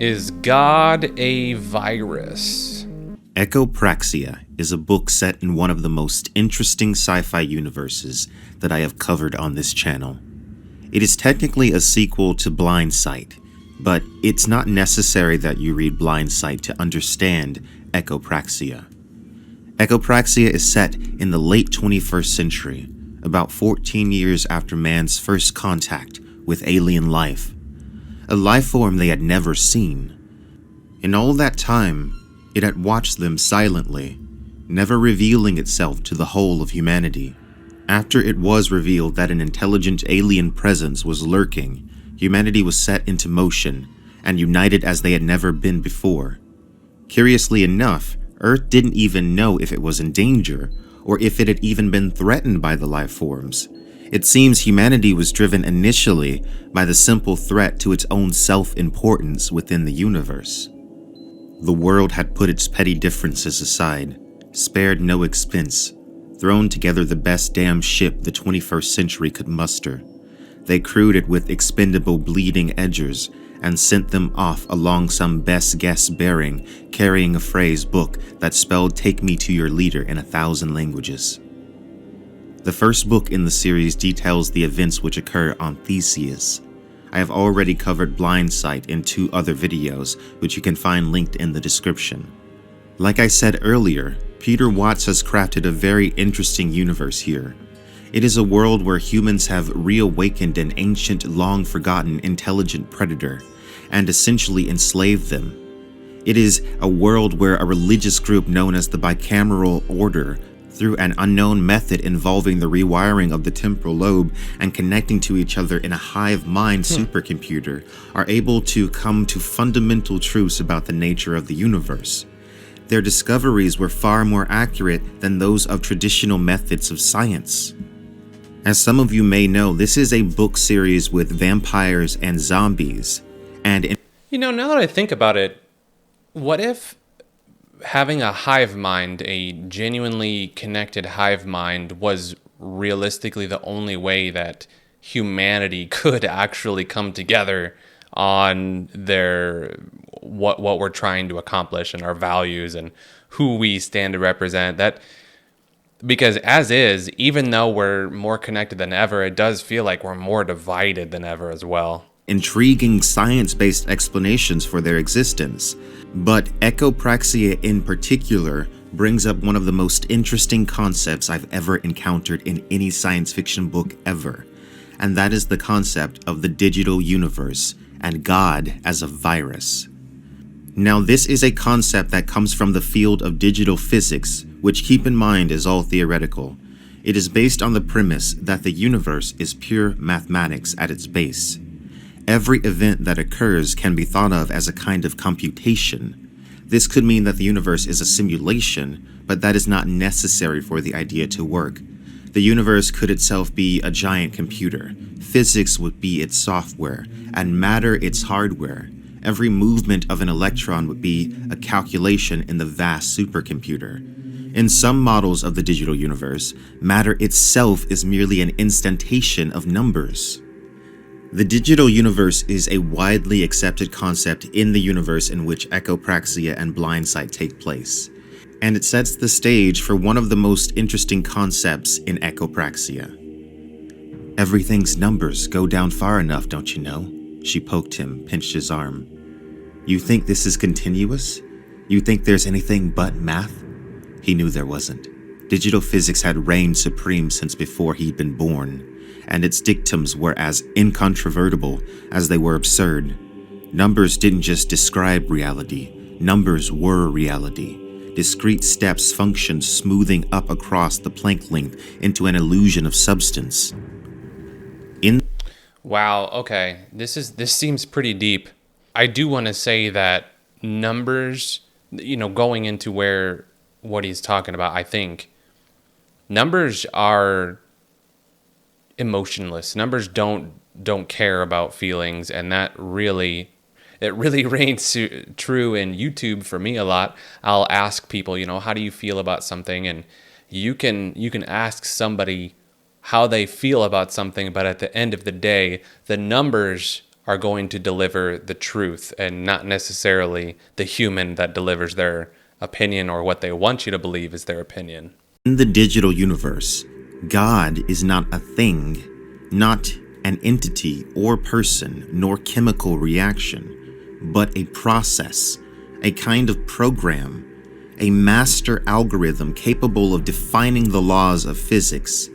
Is God a virus? Echopraxia is a book set in one of the most interesting sci-fi universes that I have covered on this channel. It is technically a sequel to Blind Sight, but it's not necessary that you read Blind Sight to understand Echopraxia. Echopraxia is set in the late 21st century, about 14 years after man's first contact with alien life, a life form they had never seen. In all that time, it had watched them silently, never revealing itself to the whole of humanity. After it was revealed that an intelligent alien presence was lurking, humanity was set into motion and united as they had never been before. Curiously enough, Earth didn't even know if it was in danger or if it had even been threatened by the life forms. It seems humanity was driven initially by the simple threat to its own self-importance within the universe. The world had put its petty differences aside, spared no expense, thrown together the best damn ship the 21st century could muster. They crewed it with expendable bleeding edgers and sent them off along some best guess bearing, carrying a phrase book that spelled "Take me to your leader" in 1,000 languages. The first book in the series details the events which occur on Theseus. I have already covered Blind Sight in 2 other videos, which you can find linked in the description. Like I said earlier, Peter Watts has crafted a very interesting universe here. It is a world where humans have reawakened an ancient, long-forgotten, intelligent predator, and essentially enslaved them. It is a world where a religious group known as the Bicameral Order, through an unknown method involving the rewiring of the temporal lobe and connecting to each other in a hive mind supercomputer, are able to come to fundamental truths about the nature of the universe. Their discoveries were far more accurate than those of traditional methods of science. As some of you may know, this is a book series with vampires and zombies, and Now that I think about it, what if having a hive mind, a genuinely connected hive mind, was realistically the only way that humanity could actually come together on their what we're trying to accomplish and our values and who we stand to represent? That, because as is, even though we're more connected than ever, it does feel like we're more divided than ever as well. intriguing science-based explanations for their existence, but echopraxia in particular brings up one of the most interesting concepts I've ever encountered in any science fiction book ever, and that is the concept of the digital universe and God as a virus. Now, this is a concept that comes from the field of digital physics, which, keep in mind, is all theoretical. It is based on the premise that the universe is pure mathematics at its base. Every event that occurs can be thought of as a kind of computation. This could mean that the universe is a simulation, but that is not necessary for the idea to work. The universe could itself be a giant computer. Physics would be its software, and matter its hardware. Every movement of an electron would be a calculation in the vast supercomputer. In some models of the digital universe, matter itself is merely an instantation of numbers. The digital universe is a widely accepted concept in the universe in which echopraxia and blind sight take place, and it sets the stage for one of the most interesting concepts in echopraxia. Everything's numbers go down far enough, don't you know? She poked him, pinched his arm. You think this is continuous? You think there's anything but math? He knew there wasn't. Digital physics had reigned supreme since before he'd been born, and its dictums were as incontrovertible as they were absurd. Numbers didn't just describe reality, numbers were reality. Discrete steps functioned smoothing up across the Planck length into an illusion of substance. Wow, okay. This seems pretty deep. I do want to say that numbers, going into what he's talking about, I think numbers are emotionless. Numbers don't care about feelings, and it really reigns true in YouTube for me a lot. I'll ask people, how do you feel about something, and you can ask somebody how they feel about something, but at the end of the day, the numbers are going to deliver the truth and not necessarily the human that delivers their opinion or what they want you to believe is their opinion. In the digital universe, God is not a thing, not an entity or person, nor chemical reaction, but a process, a kind of program, a master algorithm capable of defining the laws of physics.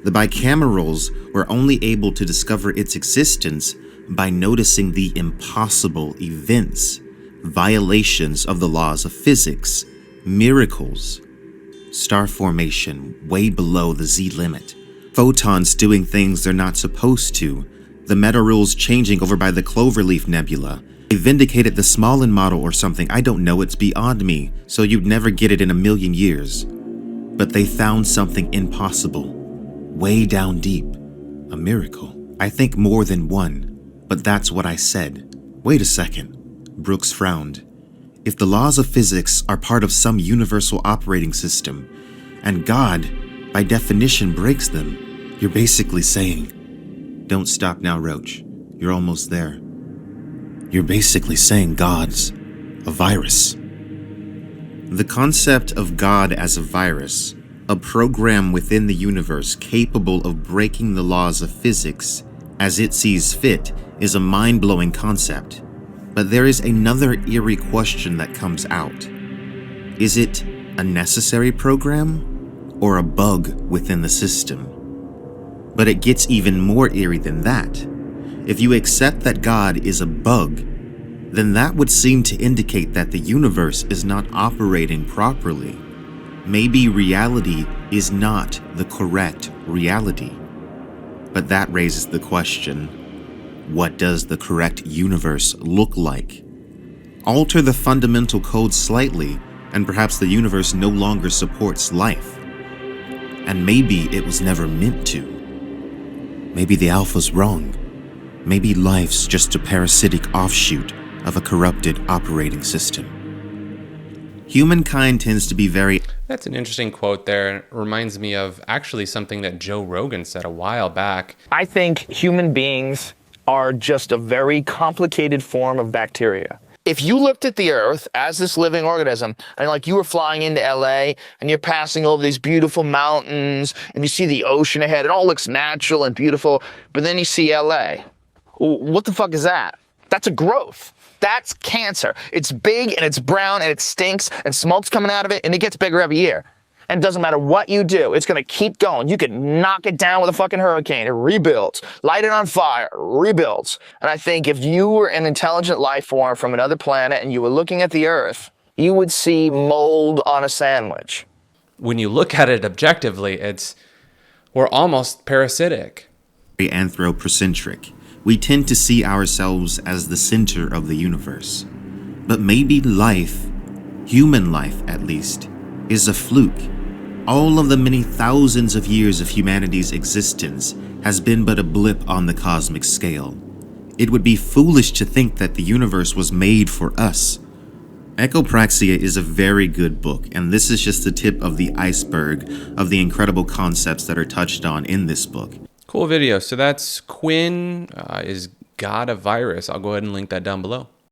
The bicamerals were only able to discover its existence by noticing the impossible events, violations of the laws of physics, miracles, star formation way below the Z-limit, photons doing things they're not supposed to, the meta rules changing over by the Cloverleaf Nebula. They vindicated the Smolin model or something, I don't know, it's beyond me, so you'd never get it in a million years. But they found something impossible, way down deep, a miracle. I think more than one, but that's what I said. Wait a second. Brooks frowned. If the laws of physics are part of some universal operating system, and God, by definition, breaks them, you're basically saying, don't stop now, Roach. You're almost there. You're basically saying God's a virus. The concept of God as a virus, a program within the universe capable of breaking the laws of physics as it sees fit, is a mind-blowing concept. But there is another eerie question that comes out. Is it a necessary program or a bug within the system? But it gets even more eerie than that. If you accept that God is a bug, then that would seem to indicate that the universe is not operating properly. Maybe reality is not the correct reality. But that raises the question, what does the correct universe look like? Alter the fundamental code slightly, and perhaps the universe no longer supports life. And maybe it was never meant to. Maybe the Alpha's wrong. Maybe life's just a parasitic offshoot of a corrupted operating system. Humankind tends to be very... That's an interesting quote there. It reminds me of actually something that Joe Rogan said a while back. I think human beings are just a very complicated form of bacteria. If you looked at the Earth as this living organism, and like you were flying into LA, and you're passing over these beautiful mountains, and you see the ocean ahead, it all looks natural and beautiful, but then you see LA. What the fuck is that? That's a growth. That's cancer. It's big, and it's brown, and it stinks, and smoke's coming out of it, and it gets bigger every year. And it doesn't matter what you do, it's gonna keep going. You can knock it down with a fucking hurricane, it rebuilds. Light it on fire, rebuilds. And I think if you were an intelligent life form from another planet and you were looking at the Earth, you would see mold on a sandwich. When you look at it objectively, we're almost parasitic. Anthropocentric. We tend to see ourselves as the center of the universe. But maybe life, human life at least, is a fluke. All of the many thousands of years of humanity's existence has been but a blip on the cosmic scale. It would be foolish to think that the universe was made for us. Echopraxia is a very good book, and this is just the tip of the iceberg of the incredible concepts that are touched on in this book. Cool video. So that's Quinn is God a virus. I'll go ahead and link that down below.